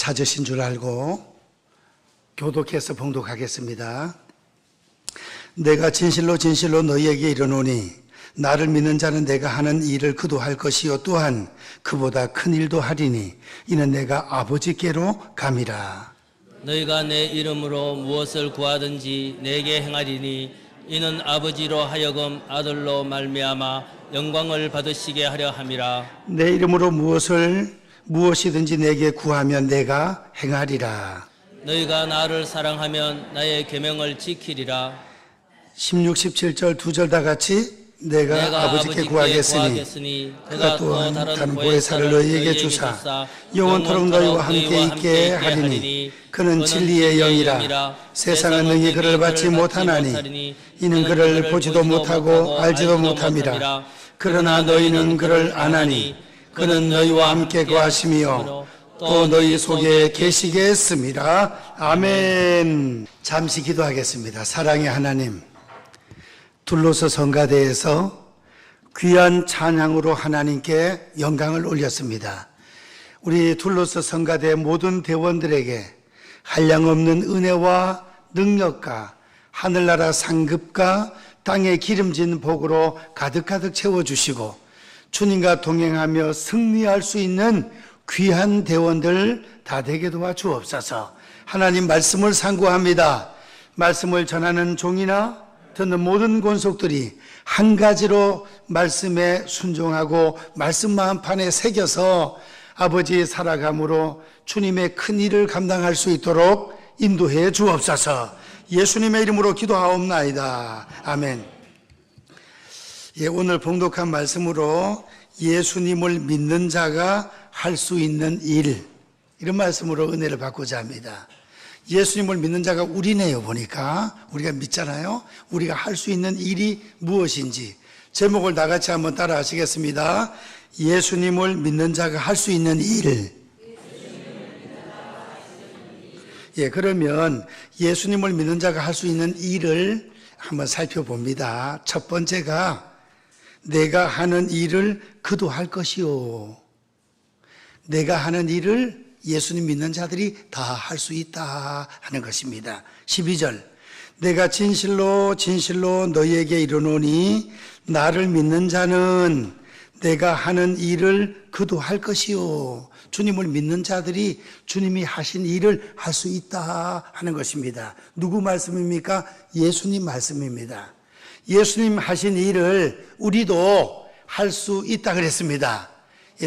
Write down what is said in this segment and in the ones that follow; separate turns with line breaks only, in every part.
찾으신 줄 알고 교독해서 봉독하겠습니다. 내가 진실로 진실로 너희에게 이르노니 나를 믿는 자는 내가 하는 일을 그도 할 것이요 또한 그보다 큰 일도 하리니 이는 내가 아버지께로 감이라.
너희가 내 이름으로 무엇을 구하든지 내게 행하리니 이는 아버지로 하여금 아들로 말미암아 영광을 받으시게 하려 함이라.
내 이름으로 무엇이든지 내게 구하면 내가 행하리라.
너희가 나를 사랑하면 나의 계명을 지키리라.
16, 17절 두 절 다 같이 내가 아버지께 구하겠으니 그가 또한 다른 보혜사를 너희에게 주사 영원토록 너희와 함께 있게 하리니 그는 진리의 영이라. 세상은 능히 그를 받지 못하나니 이는 그를 보지도 못하고 알지도 못함이라. 그러나 너희는 그를 아나니 그는 너희와 함께 거하시며 또 너희 속에 계시겠습니다. 아멘. 잠시 기도하겠습니다. 사랑의 하나님, 둘로서 성가대에서 귀한 찬양으로 하나님께 영광을 올렸습니다. 우리 둘로서 성가대 모든 대원들에게 한량없는 은혜와 능력과 하늘나라 상급과 땅에 기름진 복으로 가득가득 채워주시고 주님과 동행하며 승리할 수 있는 귀한 대원들 다 되게 도와주옵소서. 하나님 말씀을 상고합니다. 말씀을 전하는 종이나 듣는 모든 권속들이 한 가지로 말씀에 순종하고 말씀 마음판에 새겨서 아버지의 살아감으로 주님의 큰 일을 감당할 수 있도록 인도해 주옵소서. 예수님의 이름으로 기도하옵나이다. 아멘. 오늘 봉독한 말씀으로 예수님을 믿는 자가 할 수 있는 일, 이런 말씀으로 은혜를 받고자 합니다. 예수님을 믿는 자가 우리네요. 보니까 우리가 믿잖아요. 우리가 할 수 있는 일이 무엇인지 제목을 다 같이 한번 따라 하시겠습니다. 예수님을 믿는 자가 할 수 있는 일. 그러면 예수님을 믿는 자가 할 수 있는 일을 한번 살펴봅니다. 첫 번째가 내가 하는 일을 그도 할 것이요. 내가 하는 일을 예수님 믿는 자들이 다 할 수 있다 하는 것입니다. 12절 내가 진실로 진실로 너희에게 이르노니 나를 믿는 자는 내가 하는 일을 그도 할 것이요. 주님을 믿는 자들이 주님이 하신 일을 할 수 있다 하는 것입니다. 누구 말씀입니까? 예수님 말씀입니다. 예수님 하신 일을 우리도 할 수 있다 그랬습니다.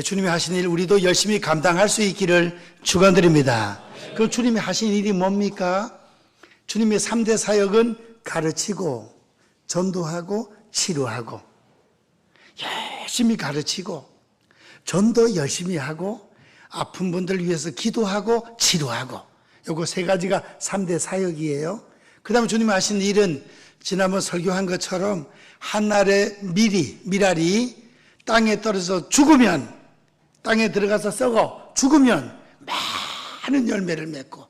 주님이 하신 일 우리도 열심히 감당할 수 있기를 축원드립니다. 그럼 주님이 하신 일이 뭡니까? 주님의 3대 사역은 가르치고 전도하고 치료하고, 열심히 가르치고 전도 열심히 하고 아픈 분들 위해서 기도하고 치료하고, 요거 세 가지가 3대 사역이에요. 그 다음에 주님이 하신 일은 지난번 설교한 것처럼 한 알의 밀알이 땅에 떨어져 죽으면, 땅에 들어가서 썩어 죽으면 많은 열매를 맺고,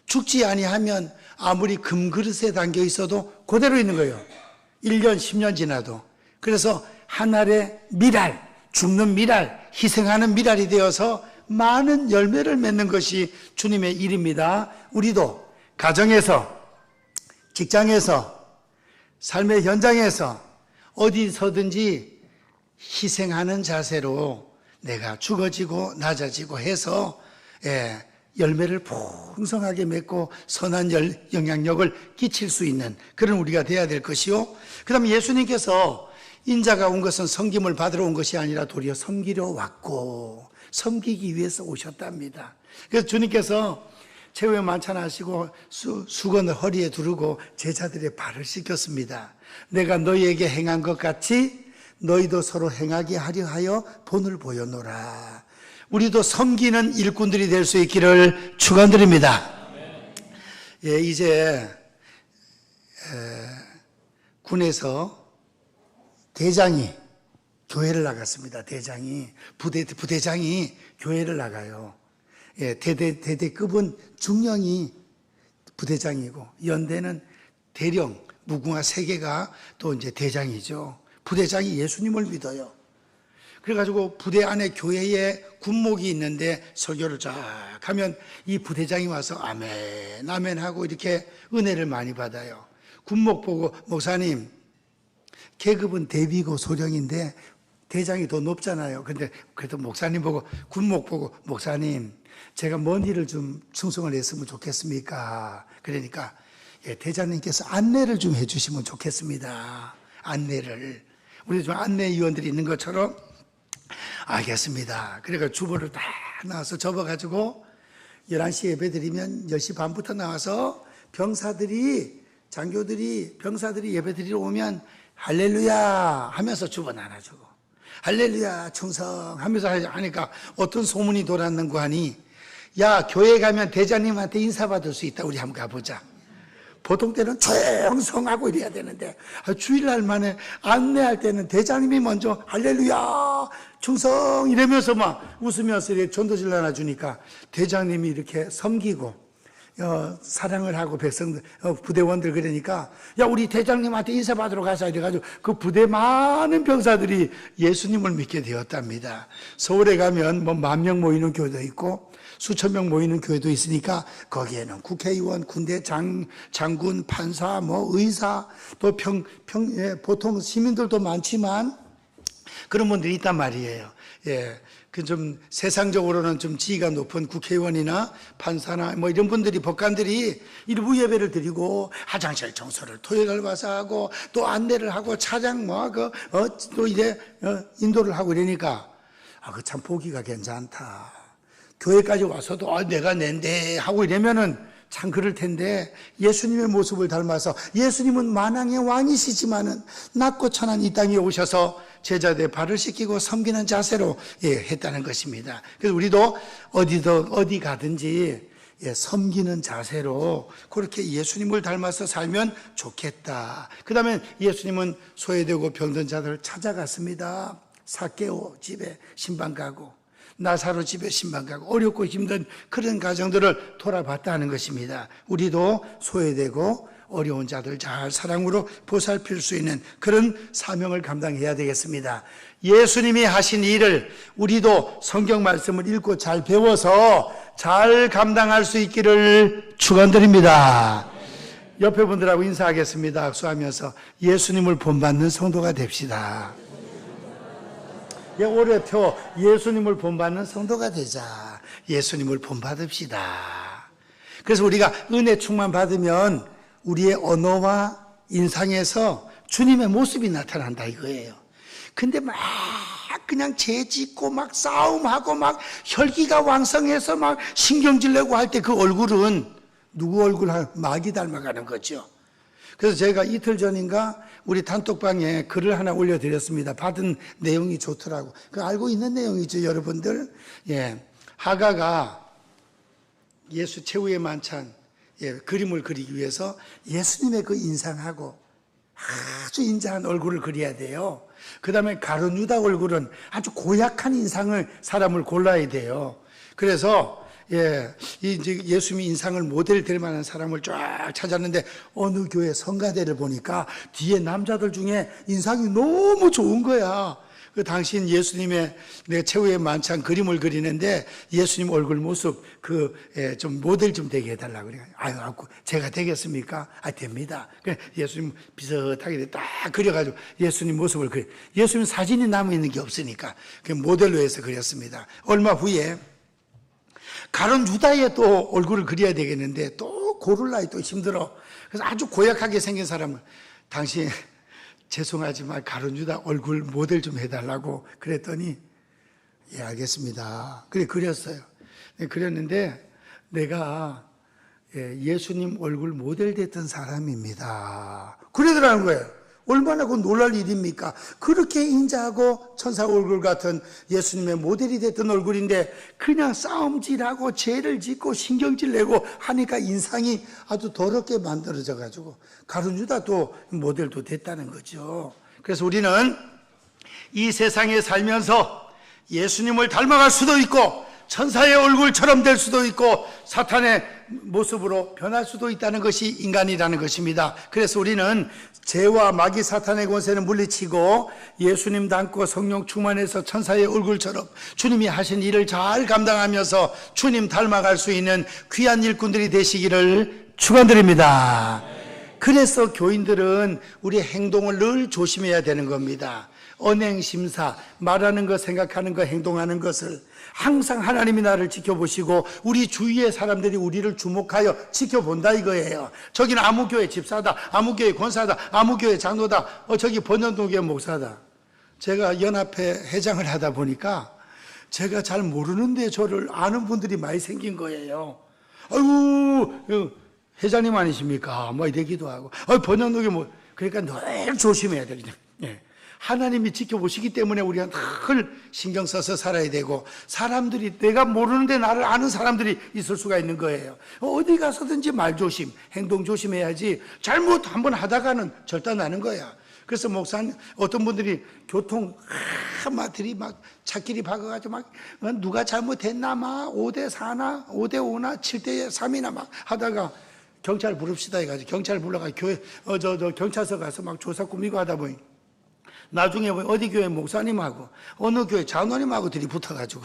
죽지 아니하면 아무리 금그릇에 담겨 있어도 그대로 있는 거예요. 1년 10년 지나도. 그래서 한 알의 밀알, 죽는 밀알, 희생하는 밀알이 되어서 많은 열매를 맺는 것이 주님의 일입니다. 우리도 가정에서, 직장에서, 삶의 현장에서 어디서든지 희생하는 자세로 내가 죽어지고 낮아지고 해서 열매를 풍성하게 맺고 선한 영향력을 끼칠 수 있는 그런 우리가 돼야 될 것이요. 그 다음에 예수님께서 인자가 온 것은 섬김을 받으러 온 것이 아니라 도리어 섬기러 왔고 섬기기 위해서 오셨답니다. 그래서 주님께서 최후의 만찬하시고 수건을 허리에 두르고 제자들의 발을 씻겼습니다. 내가 너희에게 행한 것 같이 너희도 서로 행하게 하려 하여 본을 보여노라. 우리도 섬기는 일꾼들이 될 수 있기를 축원드립니다. 이제 군에서 대장이 교회를 나갔습니다. 부대장이 교회를 나가요. 대대급은 중령이 부대장이고 연대는 대령 무궁화 3개가 또 이제 대장이죠. 부대장이 예수님을 믿어요. 그래가지고 부대 안에 교회에 군목이 있는데 설교를 쫙 하면 이 부대장이 와서 아멘, 아멘 하고 이렇게 은혜를 많이 받아요. 군목 보고 목사님, 계급은 대비고 소령인데 대장이 더 높잖아요. 근데 그래도 목사님 보고 군목 보고 목사님, 제가 뭔 일을 좀 충성을 했으면 좋겠습니까? 그러니까 예, 대장님께서 안내를 좀 해주시면 좋겠습니다. 안내를. 우리 좀 안내위원들이 있는 것처럼 알겠습니다. 그러니까 주보를 다 나와서 접어가지고 11시 예배 드리면 10시 반부터 나와서 병사들이 예배 드리러 오면 할렐루야 하면서 주보 나눠주고 할렐루야 충성하면서 하니까 어떤 소문이 돌았는고 하니 야, 교회 가면 대장님한테 인사받을 수 있다. 우리 한번 가보자. 보통 때는 충성하고 이래야 되는데 주일날 만에 안내할 때는 대장님이 먼저 할렐루야 충성 이러면서 막 웃으면서 이렇게 전도질 나눠주니까 대장님이 이렇게 섬기고 사랑을 하고 백성들 부대원들 그러니까 야, 우리 대장님한테 인사받으러 가자 이래가지고 그 부대 많은 병사들이 예수님을 믿게 되었답니다. 서울에 가면 뭐 10,000명 모이는 교회도 있고 수천 명 모이는 교회도 있으니까 거기에는 국회의원, 군대 장군, 판사, 뭐 의사, 또 보통 시민들도 많지만 그런 분들이 있단 말이에요. 예. 그 좀 세상적으로는 좀 지위가 높은 국회의원이나 판사나 뭐 이런 분들이 법관들이 일부 예배를 드리고 화장실 청소를 토요일 와서 하고 또 안내를 하고 차장 또 이래 인도를 하고 이러니까 그 참 보기가 괜찮다. 교회까지 와서도 내가 낸데 하고 이러면은 참 그럴 텐데 예수님의 모습을 닮아서 예수님은 만왕의 왕이시지만은 낮고 천한 이 땅에 오셔서 제자들의 발을 씻기고 섬기는 자세로 했다는 것입니다. 그래서 우리도 어디 가든지 섬기는 자세로 그렇게 예수님을 닮아서 살면 좋겠다. 그 다음에 예수님은 소외되고 병든 자들을 찾아갔습니다. 삭개오 집에 신방 가고 나사로 집에 신방 가고 어렵고 힘든 그런 가정들을 돌아봤다는 것입니다. 우리도 소외되고 어려운 자들 잘 사랑으로 보살필 수 있는 그런 사명을 감당해야 되겠습니다. 예수님이 하신 일을 우리도 성경 말씀을 읽고 잘 배워서 잘 감당할 수 있기를 축원드립니다. 옆에 분들하고 인사하겠습니다. 악수하면서 예수님을 본받는 성도가 됩시다. 올해표 예수님을 본받는 성도가 되자. 예수님을 본받읍시다. 그래서 우리가 은혜 충만 받으면 우리의 언어와 인상에서 주님의 모습이 나타난다 이거예요. 근데 막 그냥 죄짓고 막 싸움하고 막 혈기가 왕성해서 막 신경질 내고 할 때 그 얼굴은 누구 얼굴? 마귀 닮아가는 거죠. 그래서 제가 이틀 전인가 우리 단톡방에 글을 하나 올려드렸습니다. 받은 내용이 좋더라고. 그 알고 있는 내용이죠, 여러분들. 하가가 예수 최후의 만찬 그림을 그리기 위해서 예수님의 그 인상하고 아주 인자한 얼굴을 그려야 돼요. 그 다음에 가룟 유다 얼굴은 아주 고약한 인상을 사람을 골라야 돼요. 그래서 예수님의 인상을 모델 될 만한 사람을 쫙 찾았는데 어느 교회 성가대를 보니까 뒤에 남자들 중에 인상이 너무 좋은 거야. 그 당신 예수님의 내 최후의 만찬 그림을 그리는데 예수님 얼굴 모습 좀 모델 좀 되게 해달라고 그래. 제가 되겠습니까? 됩니다. 예수님 비슷하게 딱 그려가지고 예수님 모습을 그려. 예수님 사진이 남아 있는 게 없으니까 그 모델로 해서 그렸습니다. 얼마 후에 가룟 유다의 또 얼굴을 그려야 되겠는데 또 고를라이 또 힘들어. 그래서 아주 고약하게 생긴 사람을 당신 죄송하지만 가룟 유다 얼굴 모델 좀 해달라고 그랬더니 알겠습니다. 그래 그렸어요. 그렸는데 내가 예수님 얼굴 모델 됐던 사람입니다. 그러더라는 거예요. 얼마나 그 놀랄 일입니까? 그렇게 인자하고 천사 얼굴 같은 예수님의 모델이 됐던 얼굴인데 그냥 싸움질하고 죄를 짓고 신경질 내고 하니까 인상이 아주 더럽게 만들어져 가지고 가룟 유다도 모델도 됐다는 거죠. 그래서 우리는 이 세상에 살면서 예수님을 닮아갈 수도 있고 천사의 얼굴처럼 될 수도 있고 사탄의 모습으로 변할 수도 있다는 것이 인간이라는 것입니다. 그래서 우리는 죄와 마귀 사탄의 권세를 물리치고 예수님 닮고 성령 충만해서 천사의 얼굴처럼 주님이 하신 일을 잘 감당하면서 주님 닮아갈 수 있는 귀한 일꾼들이 되시기를 축원드립니다. 그래서 교인들은 우리의 행동을 늘 조심해야 되는 겁니다. 언행심사, 말하는 것, 생각하는 것, 행동하는 것을 항상 하나님이 나를 지켜보시고 우리 주위의 사람들이 우리를 주목하여 지켜본다 이거예요. 저기는 아무 교회 집사다, 아무 교회 권사다, 아무 교회 장로다, 저기 번연동교회 목사다. 제가 연합회 회장을 하다 보니까 제가 잘 모르는데 저를 아는 분들이 많이 생긴 거예요. 아유, 회장님 아니십니까? 뭐 이러기도 하고, 번연동교회 뭐, 그러니까 늘 조심해야 되거든요. 예. 하나님이 지켜보시기 때문에 우리가 늘 신경 써서 살아야 되고, 사람들이, 내가 모르는데 나를 아는 사람들이 있을 수가 있는 거예요. 어디 가서든지 말 조심, 행동 조심해야지 잘못 한번 하다가는 절단나는 거야. 그래서 목사님, 어떤 분들이 교통, 막들이 막 차끼리 박아가지고 막 누가 잘못했나, 막 5대 4나, 5대 5나, 7대 3이나 막 하다가 경찰 부릅시다 해가지고 경찰 불러가 교회, 경찰서 가서 막 조사 꾸미고 하다 보니 나중에 어디 교회 목사님하고 어느 교회 장로님하고 들이 붙어가지고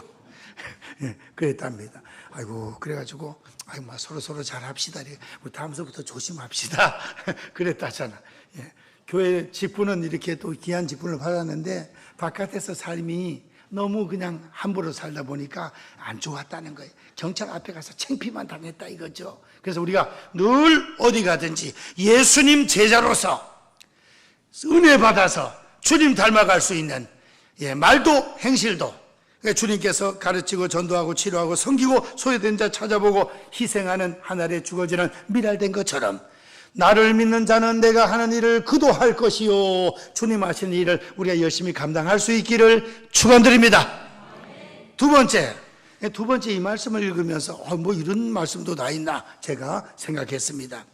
예, 그랬답니다. 아이고 그래가지고 막 서로 잘 합시다. 우리 다음서부터 조심합시다. 그랬다잖아. 예, 교회 직분은 이렇게 또 귀한 직분을 받았는데 바깥에서 삶이 너무 그냥 함부로 살다 보니까 안 좋았다는 거예요. 경찰 앞에 가서 창피만 당했다 이거죠. 그래서 우리가 늘 어디 가든지 예수님 제자로서 은혜 받아서 주님 닮아갈 수 있는 말도 행실도 주님께서 가르치고 전도하고 치료하고 섬기고 소외된 자 찾아보고 희생하는 하늘에 주어지는 미랄된 것처럼 나를 믿는 자는 내가 하는 일을 그도 할 것이요 주님 하시는 일을 우리가 열심히 감당할 수 있기를 축원드립니다. 두 번째 이 말씀을 읽으면서 뭐 이런 말씀도 다 있나 제가 생각했습니다.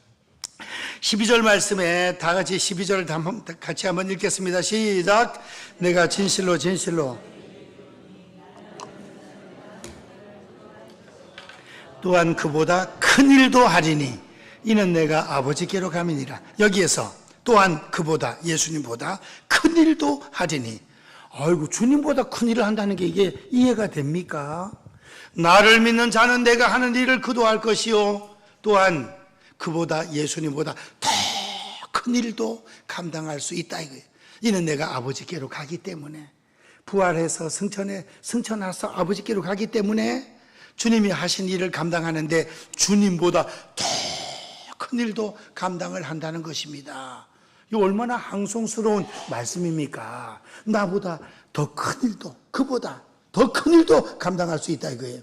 12절 말씀에 다 같이 12절을 같이 한번 읽겠습니다. 시작. 내가 진실로 또한 그보다 큰 일도 하리니 이는 내가 아버지께로 감이니라. 여기에서 또한 그보다 예수님보다 큰 일도 하리니 아이고 주님보다 큰 일을 한다는 게 이게 이해가 됩니까? 나를 믿는 자는 내가 하는 일을 그도 할 것이요 또한 그보다 예수님보다 더 큰 일도 감당할 수 있다 이거예요. 이는 내가 아버지께로 가기 때문에 부활해서 승천해서 아버지께로 가기 때문에 주님이 하신 일을 감당하는데 주님보다 더 큰 일도 감당을 한다는 것입니다. 이 얼마나 항송스러운 말씀입니까? 나보다 더 큰 일도 그보다 더 큰 일도 감당할 수 있다 이거예요.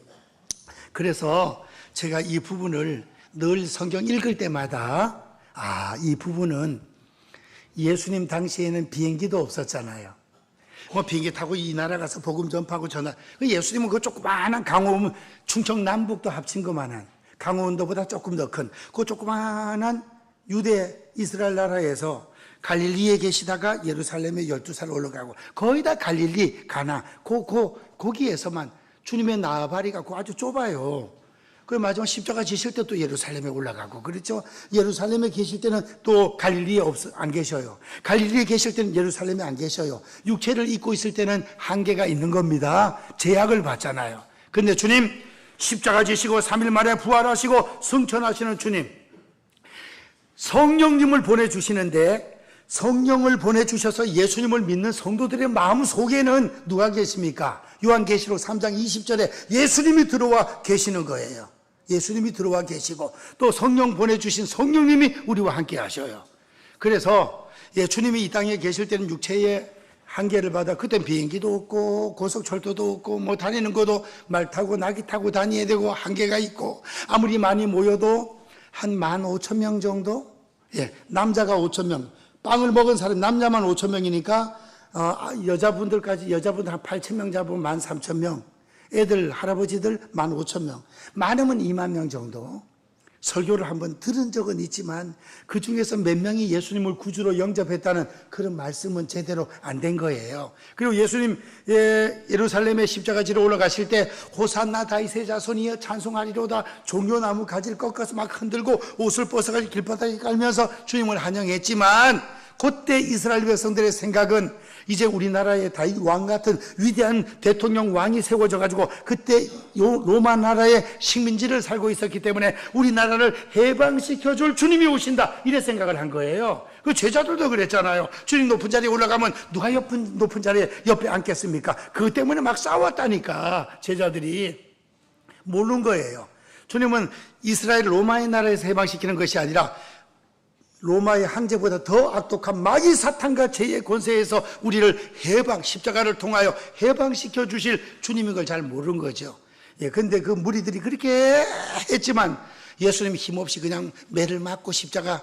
그래서 제가 이 부분을 늘 성경 읽을 때마다 이 부분은 예수님 당시에는 비행기도 없었잖아요. 뭐 비행기 타고 이 나라 가서 복음 전파하고 전화. 예수님은 그 조그마한 강원 충청 남북도 합친 것만한 강원도보다 조금 더 큰 그 조그마한 유대 이스라엘 나라에서 갈릴리에 계시다가 예루살렘에 12살 올라가고 거의 다 갈릴리 가나 거기에서만 주님의 나발이가 아주 좁아요. 그 마지막 십자가 지실 때 또 예루살렘에 올라가고 그렇죠. 예루살렘에 계실 때는 또 갈릴리에 안 계셔요. 갈릴리에 계실 때는 예루살렘에 안 계셔요. 육체를 입고 있을 때는 한계가 있는 겁니다. 제약을 받잖아요. 근데 주님 십자가 지시고 3일 만에 부활하시고 승천하시는 주님 성령님을 보내주시는데 성령을 보내주셔서 예수님을 믿는 성도들의 마음 속에는 누가 계십니까? 요한계시록 3장 20절에 예수님이 들어와 계시는 거예요. 예수님이 들어와 계시고 또 성령 보내주신 성령님이 우리와 함께 하셔요. 그래서 주님이 이 땅에 계실 때는 육체의 한계를 받아 그땐 비행기도 없고 고속철도도 없고 뭐 다니는 것도 말 타고 나귀 타고 다녀야 되고 한계가 있고 아무리 많이 모여도 한 15,000명 정도? 남자가 5,000명 빵을 먹은 사람 남자만 5,000명이니까 여자분들 한 8,000명 잡으면 13,000명 애들 할아버지들 15,000명 많으면 2만 명 정도. 설교를 한번 들은 적은 있지만 그 중에서 몇 명이 예수님을 구주로 영접했다는 그런 말씀은 제대로 안 된 거예요. 그리고 예수님 예루살렘의 십자가 지러 올라가실 때 호산나 다윗의 자손이여 찬송하리로다, 종려나무 가지를 꺾어서 막 흔들고 옷을 벗어가지고 길바닥에 깔면서 주님을 환영했지만, 그때 이스라엘 백성들의 생각은 이제 우리나라의 다윗 왕 같은 위대한 대통령 왕이 세워져 가지고 그때 로마 나라의 식민지를 살고 있었기 때문에 우리나라를 해방시켜줄 주님이 오신다, 이래 생각을 한 거예요. 그 제자들도 그랬잖아요. 주님 높은 자리에 올라가면 누가 높은 자리에 옆에 앉겠습니까? 그것 때문에 막 싸웠다니까. 제자들이 모르는 거예요. 주님은 이스라엘 로마의 나라에서 해방시키는 것이 아니라 로마의 황제보다 더 악독한 마귀 사탄과 죄의 권세에서 우리를 십자가를 통하여 해방시켜 주실 주님인 걸 잘 모르는 거죠. 근데 그 무리들이 그렇게 했지만 예수님 힘없이 그냥 매를 맞고 십자가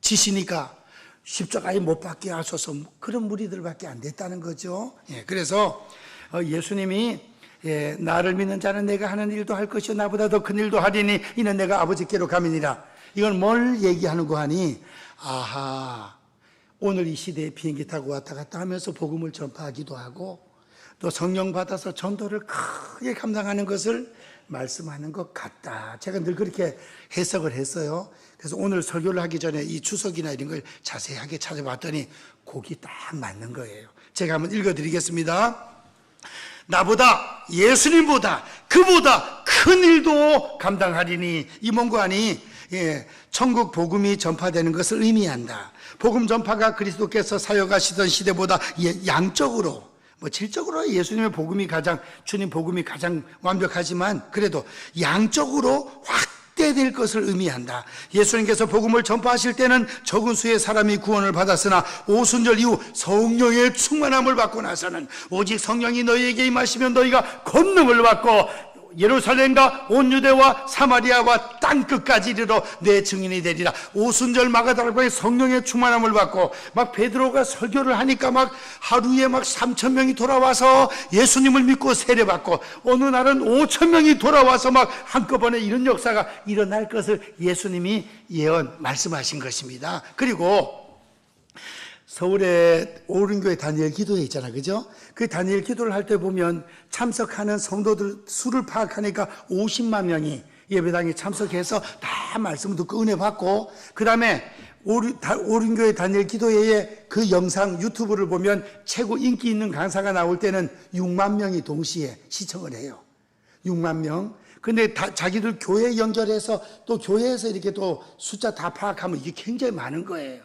지시니까 십자가에 못 박게 하소서, 그런 무리들밖에 안 됐다는 거죠. 그래서 예수님이 나를 믿는 자는 내가 하는 일도 할 것이요 나보다 더 큰 일도 하리니 이는 내가 아버지께로 감이니라. 이건 뭘 얘기하는 거 하니, 아하, 오늘 이 시대에 비행기 타고 왔다 갔다 하면서 복음을 전파하기도 하고 또 성령 받아서 전도를 크게 감당하는 것을 말씀하는 것 같다. 제가 늘 그렇게 해석을 했어요. 그래서 오늘 설교를 하기 전에 이 주석이나 이런 걸 자세하게 찾아봤더니 곡이 딱 맞는 거예요. 제가 한번 읽어드리겠습니다. 나보다, 예수님보다, 그보다 큰 일도 감당하리니, 이 뭔가니 천국 복음이 전파되는 것을 의미한다. 복음 전파가 그리스도께서 사역하시던 시대보다 양적으로, 질적으로 예수님의 복음이 주님 복음이 가장 완벽하지만 그래도 양적으로 확대될 것을 의미한다. 예수님께서 복음을 전파하실 때는 적은 수의 사람이 구원을 받았으나 오순절 이후 성령의 충만함을 받고 나서는 오직 성령이 너희에게 임하시면 너희가 권능을 받고 예루살렘과 온 유대와 사마리아와 땅끝까지 이르러 내 증인이 되리라. 오순절 마가다락방에 성령의 충만함을 받고 막 베드로가 설교를 하니까 막 하루에 막 3,000명이 돌아와서 예수님을 믿고 세례받고 어느 날은 5,000명이 돌아와서 막 한꺼번에 이런 역사가 일어날 것을 예수님이 말씀하신 것입니다. 그리고 서울의 오륜교회 다니엘 기도회 있잖아요, 그죠? 그 다니엘 기도를 할 때 보면 참석하는 성도들 수를 파악하니까 50만 명이 예배당에 참석해서 다 말씀 듣고 은혜 받고, 그 다음에 오륜교회 다니엘 기도회의 그 영상 유튜브를 보면 최고 인기 있는 강사가 나올 때는 6만 명이 동시에 시청을 해요. 6만 명. 근데 자기들 교회 연결해서 또 교회에서 이렇게 또 숫자 다 파악하면 이게 굉장히 많은 거예요.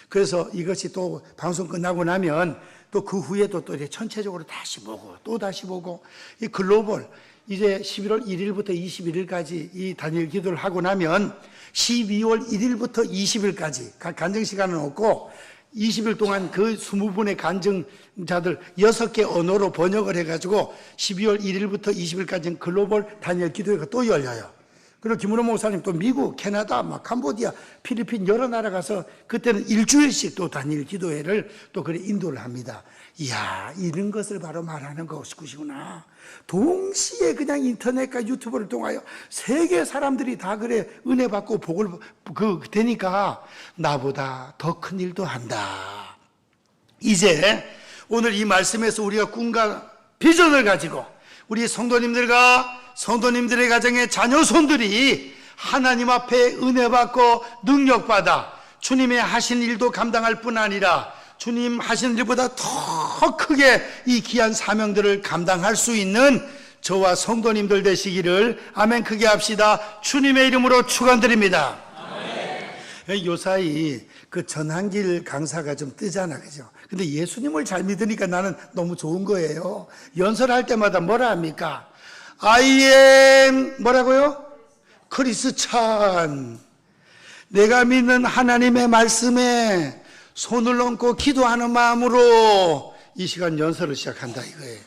그래서 이것이 또 방송 끝나고 나면 또 그 후에도 또 이렇게 전체적으로 다시 보고 또 다시 보고, 이 글로벌 이제 11월 1일부터 21일까지 이 단일 기도를 하고 나면 12월 1일부터 20일까지 간증 시간은 없고 20일 동안 그 20분의 간증자들 6개 언어로 번역을 해가지고 12월 1일부터 20일까지는 글로벌 단일 기도회가 또 열려요. 그리고 김은호 목사님 또 미국, 캐나다, 캄보디아, 필리핀 여러 나라 가서 그때는 일주일씩 또 단일 기도회를 또 그래 인도를 합니다. 이야, 이런 것을 바로 말하는 것이구나. 동시에 그냥 인터넷과 유튜브를 통하여 세계 사람들이 다 그래 은혜 받고 복을 되니까 나보다 더 큰 일도 한다. 이제 오늘 이 말씀에서 우리가 꿈과 비전을 가지고 우리 성도님들의 가정의 자녀손들이 하나님 앞에 은혜 받고 능력 받아 주님의 하신 일도 감당할 뿐 아니라 주님 하신 일보다 더 크게 이 귀한 사명들을 감당할 수 있는 저와 성도님들 되시기를 아멘 크게 합시다. 주님의 이름으로 축원드립니다. 요사이 그 전한길 강사가 좀 뜨잖아, 그죠? 근데 예수님을 잘 믿으니까 나는 너무 좋은 거예요. 연설할 때마다 뭐라 합니까? I am 뭐라고요? 크리스찬. 내가 믿는 하나님의 말씀에 손을 얹고 기도하는 마음으로 이 시간 연설을 시작한다 이거예요.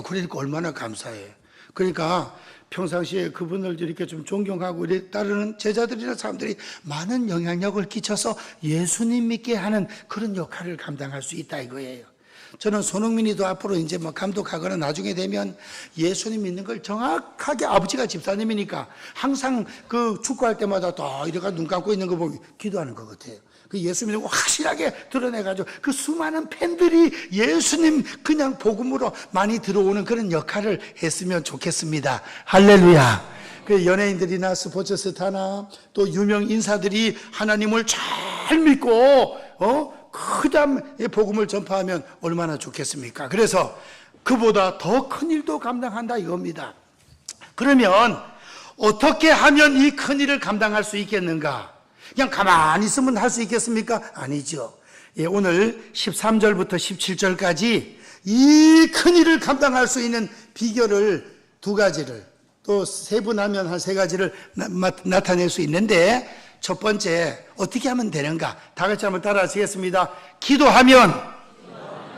그러니까 얼마나 감사해. 그러니까 평상시에 그분을 이렇게 좀 존경하고 따르는 제자들이나 사람들이 많은 영향력을 끼쳐서 예수님 믿게 하는 그런 역할을 감당할 수 있다 이거예요. 저는 손흥민이도 앞으로 이제 뭐 감독하거나 나중에 되면 예수님 믿는 걸 정확하게, 아버지가 집사님이니까 항상 그 축구할 때마다 또 이래가 눈 감고 있는 거 보면 기도하는 것 같아요. 그 예수 믿는 거 확실하게 드러내가지고 그 수많은 팬들이 예수님 그냥 복음으로 많이 들어오는 그런 역할을 했으면 좋겠습니다. 할렐루야. 그 연예인들이나 스포츠 스타나 또 유명 인사들이 하나님을 잘 믿고 그 다음에 복음을 전파하면 얼마나 좋겠습니까? 그래서 그보다 더 큰 일도 감당한다 이겁니다. 그러면 어떻게 하면 이 큰 일을 감당할 수 있겠는가? 그냥 가만히 있으면 할 수 있겠습니까? 아니죠. 예, 오늘 13절부터 17절까지 이 큰 일을 감당할 수 있는 비결을 두 가지를, 또 세분하면 한 세 가지를 나타낼 수 있는데, 첫 번째 어떻게 하면 되는가? 다 같이 한번 따라 하시겠습니다. 기도하면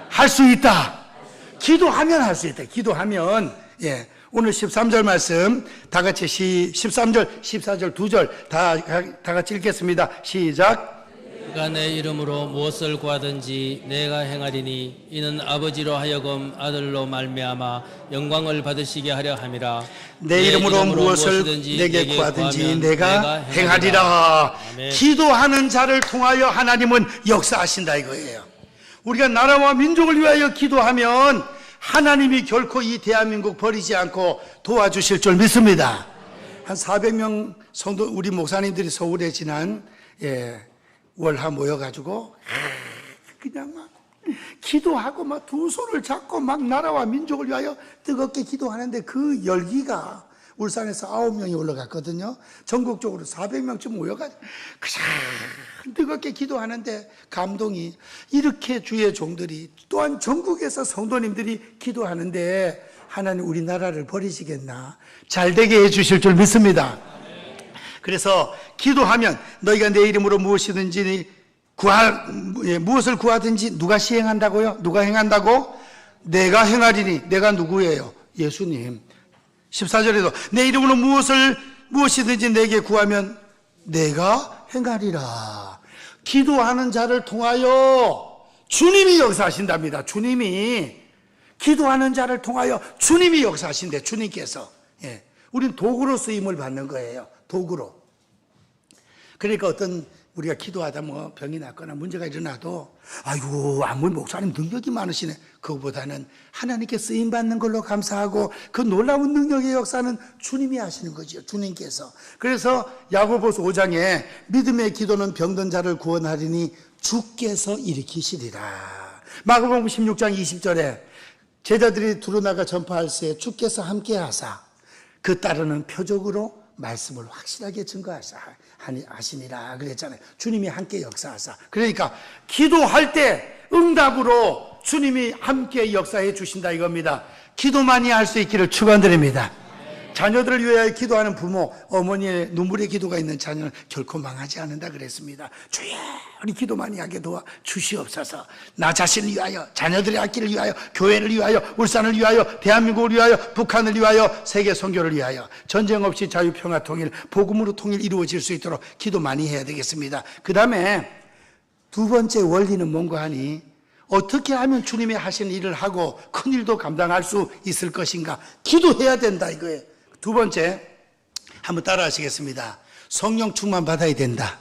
할 수 있다. 기도하면 할 수 있다. 기도하면. 예. 오늘 13절 말씀 다 같이 13절, 14절 두 절 다 같이 읽겠습니다. 시작.
내가 내 이름으로 무엇을 구하든지 내가 행하리니 이는 아버지로 하여금 아들로 말미암아 영광을 받으시게 하려 함이라.
내 이름으로 무엇을 내게 구하든지 내가 행하리라.
아멘.
기도하는 자를 통하여 하나님은 역사하신다 이거예요. 우리가 나라와 민족을 위하여 기도하면 하나님이 결코 이 대한민국 버리지 않고 도와주실 줄 믿습니다. 한 400명 성도 우리 목사님들이 서울에 지난 월하 모여가지고 그냥 막 기도하고 막 두 손을 잡고 막 나라와 민족을 위하여 뜨겁게 기도하는데 그 열기가 울산에서 9명이 올라갔거든요. 전국적으로 400명쯤 모여가지고 그냥 뜨겁게 기도하는데 감동이, 이렇게 주의 종들이 또한 전국에서 성도님들이 기도하는데 하나님 우리나라를 버리시겠나? 잘 되게 해주실 줄 믿습니다. 그래서 기도하면 너희가 내 이름으로 무엇이든지 무엇을 구하든지 누가 시행한다고요? 누가 행한다고? 내가 행하리니. 내가 누구예요? 예수님. 14절에도 내 이름으로 무엇이든지 내게 구하면 내가 행하리라. 기도하는 자를 통하여 주님이 역사하신답니다. 주님이 기도하는 자를 통하여 주님이 역사하신대. 주님께서. 예. 우린 도구로 쓰임을 받는 거예요. 도구로. 그러니까 어떤 우리가 기도하다 뭐 병이 났거나 문제가 일어나도 아이고 아무리 목사님 능력이 많으시네, 그거보다는 하나님께 쓰임 받는 걸로 감사하고 그 놀라운 능력의 역사는 주님이 하시는 거죠. 주님께서. 그래서 야고보서 5장에 믿음의 기도는 병든 자를 구원하리니 주께서 일으키시리라. 마가복음 16장 20절에 제자들이 두루나가 전파할새 주께서 함께 하사 그 따르는 표적으로 말씀을 확실하게 증거하시니라 그랬잖아요. 주님이 함께 역사하사. 그러니까 기도할 때 응답으로 주님이 함께 역사해 주신다 이겁니다. 기도 많이 할 수 있기를 축원드립니다. 자녀들을 위하여 기도하는 부모, 어머니의 눈물의 기도가 있는 자녀는 결코 망하지 않는다 그랬습니다. 주여 우리 기도 많이 하게 도와 주시옵소서. 나 자신을 위하여, 자녀들의 앞길을 위하여, 교회를 위하여, 울산을 위하여, 대한민국을 위하여, 북한을 위하여, 세계 선교를 위하여 전쟁 없이 자유, 평화, 통일, 복음으로 통일 이루어질 수 있도록 기도 많이 해야 되겠습니다. 그 다음에 두 번째 원리는 뭔가 하니, 어떻게 하면 주님이 하신 일을 하고 큰 일도 감당할 수 있을 것인가? 기도해야 된다 이거예요. 두 번째, 한번 따라 하시겠습니다. 성령 충만 받아야 된다.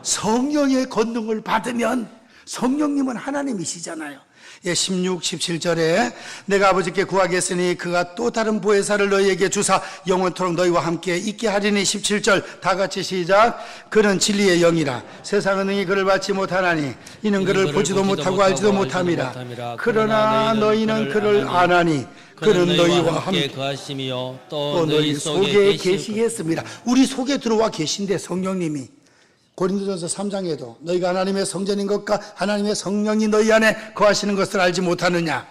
성령의 권능을 받으면, 성령님은 하나님이시잖아요. 16, 17절에 내가 아버지께 구하겠으니 그가 또 다른 보혜사를 너희에게 주사 영원토록 너희와 함께 있게 하리니. 17절 다 같이 시작. 그는 진리의 영이라 세상은 능히 그를 받지 못하나니 이는 그를 보지도 못하고 알지도 못함이라. 그러나 너희는 그를 아나니 그는 너희와 함께
거하시며
또 너희 속에 계시겠습니다. 우리 속에 들어와 계신데 성령님이. 고린도전서 3장에도 너희가 하나님의 성전인 것과 하나님의 성령이 너희 안에 거하시는 것을 알지 못하느냐.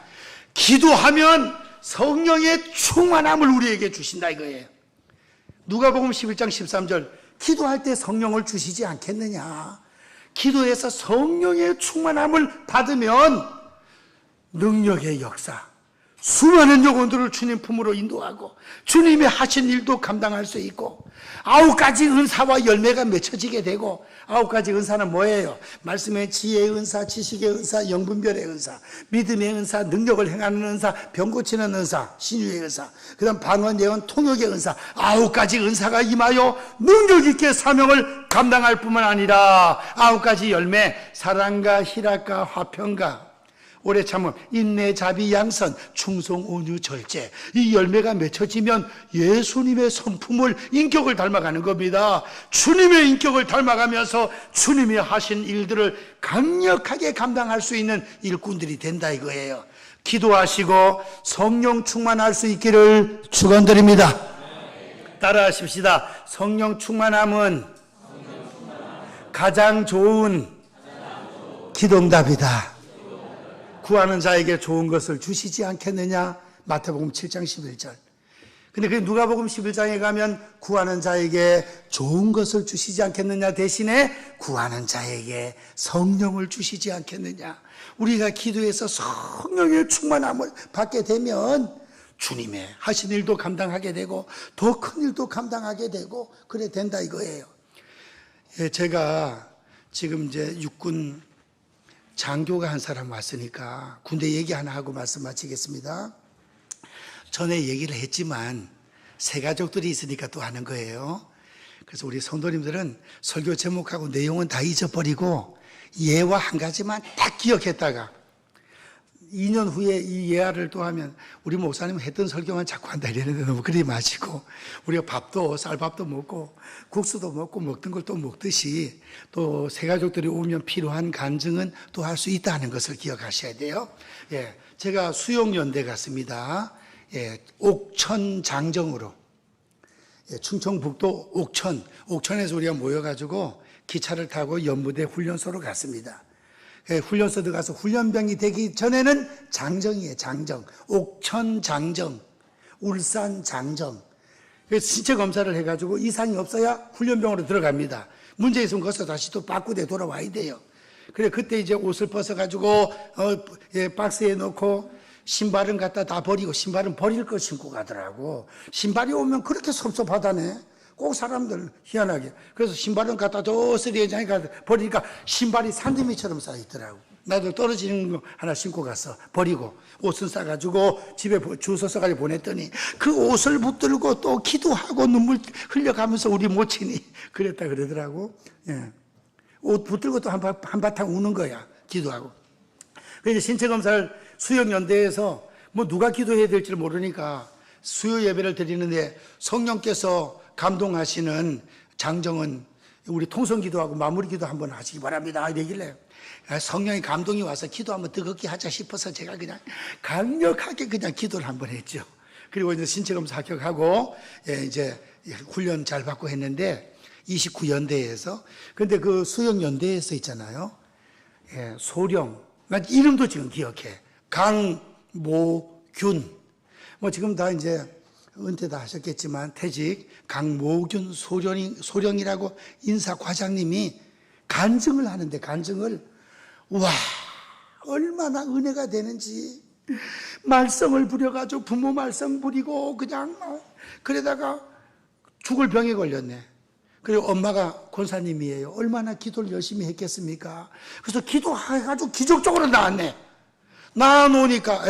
기도하면 성령의 충만함을 우리에게 주신다 이거예요. 누가복음 11장 13절 기도할 때 성령을 주시지 않겠느냐. 기도해서 성령의 충만함을 받으면 능력의 역사, 수많은 영혼들을 주님 품으로 인도하고 주님이 하신 일도 감당할 수 있고 9가지 은사와 열매가 맺혀지게 되고 9가지 은사는 뭐예요? 말씀의 지혜의 은사, 지식의 은사, 영분별의 은사, 믿음의 은사, 능력을 행하는 은사, 병 고치는 은사, 신유의 은사, 그 다음 방언, 예언, 통역의 은사 9가지 은사가 임하여 능력 있게 사명을 감당할 뿐만 아니라 9가지 열매, 사랑과 희락과 화평과 오래 참음, 인내, 자비, 양선, 충성, 온유, 절제 이 열매가 맺혀지면 예수님의 성품을, 인격을 닮아가는 겁니다. 주님의 인격을 닮아가면서 주님이 하신 일들을 강력하게 감당할 수 있는 일꾼들이 된다 이거예요. 기도하시고 성령 충만할 수 있기를 축원드립니다. 따라하십시다. 성령 충만함은 가장 좋은 기도응답이다. 구하는 자에게 좋은 것을 주시지 않겠느냐? 마태복음 7장 11절. 근데 그 누가복음 11장에 가면 구하는 자에게 좋은 것을 주시지 않겠느냐 대신에 구하는 자에게 성령을 주시지 않겠느냐? 우리가 기도해서 성령의 충만함을 받게 되면 주님의 하신 일도 감당하게 되고 더 큰 일도 감당하게 되고 그래 된다 이거예요. 예, 제가 지금 이제 육군 장교가 한 사람 왔으니까 군대 얘기 하나 하고 말씀 마치겠습니다. 전에 얘기를 했지만 새 가족들이 있으니까 또 하는 거예요. 그래서 우리 성도님들은 설교 제목하고 내용은 다 잊어버리고 예화 한 가지만 딱 기억했다가 2년 후에 이 예화를 또 하면 우리 목사님 했던 설교만 자꾸 한다 이랬는데 너무 그러지 마시고 우리가 밥도 쌀밥도 먹고 국수도 먹고 먹던 걸 또 먹듯이 또 새가족들이 오면 필요한 간증은 또 할 수 있다는 것을 기억하셔야 돼요. 예, 제가 수용연대 갔습니다. 예, 옥천 장정으로 예, 충청북도 옥천에서 우리가 모여가지고 기차를 타고 연무대 훈련소로 갔습니다. 예, 훈련소 들어가서 훈련병이 되기 전에는 장정이에요. 장정. 옥천 장정, 울산 장정. 그래서 신체 검사를 해가지고 이상이 없어야 훈련병으로 들어갑니다. 문제 있으면 거기서 다시 또 바꾸대 돌아와야 돼요. 그래 그때 이제 옷을 벗어가지고 예, 박스에 넣고 신발은 갖다 다 버리고 신발은 버릴 거 신고 가더라고. 신발이 오면 그렇게 섭섭하다네. 꼭 사람들 희한하게. 그래서 신발은 갖다 저 쓰레기장에 가서 버리니까 신발이 산더미처럼 쌓여있더라고. 나도 떨어지는 거 하나 신고 가서 버리고 옷은 싸가지고 집에 주워 써가지고 보냈더니 그 옷을 붙들고 또 기도하고 눈물 흘려가면서 우리 모친이 그랬다 그러더라고. 예. 옷 붙들고 또 한바탕 우는 거야. 기도하고. 그래서 신체검사를 수영연대에서 뭐 누가 기도해야 될지 모르니까 수요 예배를 드리는데 성령께서 감동하시는 장정은 우리 통성기도하고 마무리기도 한번 하시기 바랍니다. 이러길래 성령의 감동이 와서 기도 한번 뜨겁게 하자 싶어서 제가 그냥 강력하게 그냥 기도를 한번 했죠. 그리고 이제 신체검사 합격하고 이제 훈련 잘 받고 했는데 29연대에서 근데 그 수영연대에서 있잖아요. 예, 소령 난 이름도 지금 기억해. 강모균 뭐 지금 다 이제 은퇴 다 하셨겠지만 퇴직 강모균 소령이라고 인사 과장님이 간증을 하는데 간증을 와 얼마나 은혜가 되는지 말썽을 부려가지고 부모 말썽 부리고 그냥 그러다가 죽을 병에 걸렸네. 그리고 엄마가 권사님이에요. 얼마나 기도를 열심히 했겠습니까? 그래서 기도해가지고 기적적으로 나았네. 나아놓으니까,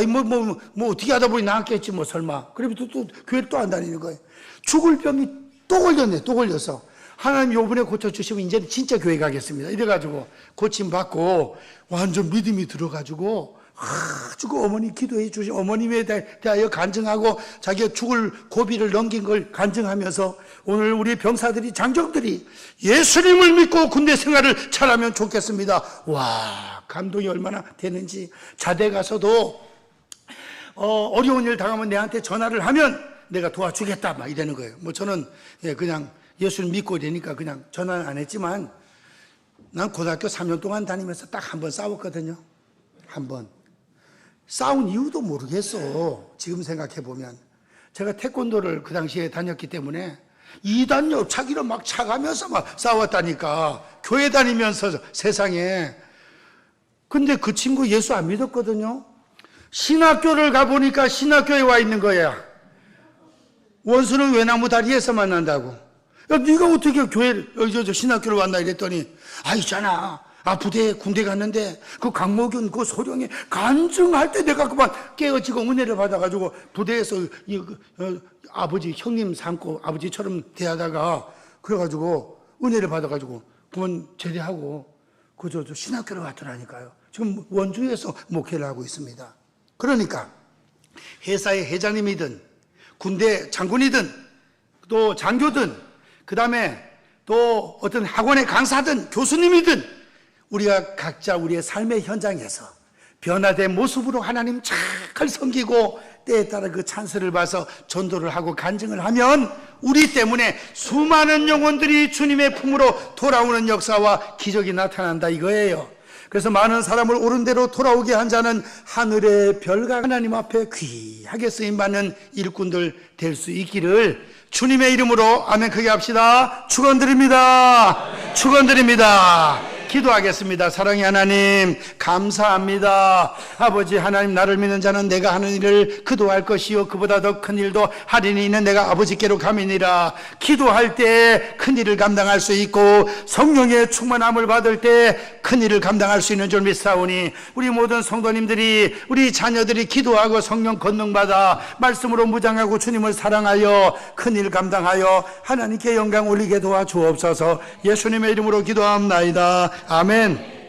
뭐, 어떻게 하다 보니 나았겠지, 뭐, 설마. 그러면 또 교회를 또 안 다니는 거예요. 죽을 병이 또 걸렸네, 또 걸려서. 하나님 요번에 고쳐주시면 이제는 진짜 교회 가겠습니다. 이래가지고 고침받고 완전 믿음이 들어가지고 아주 그 어머니 기도해 주신 어머님에 대하여 간증하고 자기가 죽을 고비를 넘긴 걸 간증하면서 오늘 우리 병사들이 장정들이 예수님을 믿고 군대 생활을 잘하면 좋겠습니다. 와 감동이 얼마나 되는지. 자대 가서도 어려운 일 당하면 내한테 전화를 하면 내가 도와주겠다 막 이러는 거예요. 뭐 저는 그냥 예수를 믿고 이러니까 그냥 전화는 안 했지만 난 고등학교 3년 동안 다니면서 딱 한 번 싸웠거든요. 한 번. 싸운 이유도 모르겠어. 지금 생각해보면. 제가 태권도를 그 당시에 다녔기 때문에 2단 옆차기로 막 차가면서 막 싸웠다니까. 교회 다니면서 세상에. 근데 그 친구 예수 안 믿었거든요. 신학교를 가보니까 신학교에 와 있는 거야. 원수는 외나무 다리에서 만난다고. 야, 네가 어떻게 신학교를 왔나 이랬더니, 있잖아. 부대에 군대 갔는데 그 강목윤 그 소령이 간증할 때 내가 그만 깨어지고 은혜를 받아가지고 부대에서 아버지 형님 삼고 아버지처럼 대하다가 그래가지고 은혜를 받아가지고 그만 제대하고 저 신학교를 왔더라니까요. 지금 원주에서 목회를 하고 있습니다. 그러니까 회사의 회장님이든 군대 장군이든 또 장교든 그 다음에 또 어떤 학원의 강사든 교수님이든 우리가 각자 우리의 삶의 현장에서 변화된 모습으로 하나님 잘 섬기고 때에 따라 그 찬스를 봐서 전도를 하고 간증을 하면 우리 때문에 수많은 영혼들이 주님의 품으로 돌아오는 역사와 기적이 나타난다 이거예요. 그래서 많은 사람을 옳은 대로 돌아오게 한 자는 하늘의 별과 하나님 앞에 귀하게 쓰임받는 일꾼들 될 수 있기를 주님의 이름으로 아멘 크게 합시다. 축원드립니다. 축원드립니다. 기도하겠습니다. 사랑의 하나님 감사합니다. 아버지 하나님, 나를 믿는 자는 내가 하는 일을 그도 할 것이요 그보다 더 큰 일도 하리니 이는 내가 아버지께로 감이니라. 기도할 때 큰 일을 감당할 수 있고 성령의 충만함을 받을 때 큰 일을 감당할 수 있는 줄 믿사오니 우리 모든 성도님들이 우리 자녀들이 기도하고 성령 권능받아 말씀으로 무장하고 주님을 사랑하여 큰 일 감당하여 하나님께 영광 올리게 도와주옵소서. 예수님의 이름으로 기도합나이다. 아멘.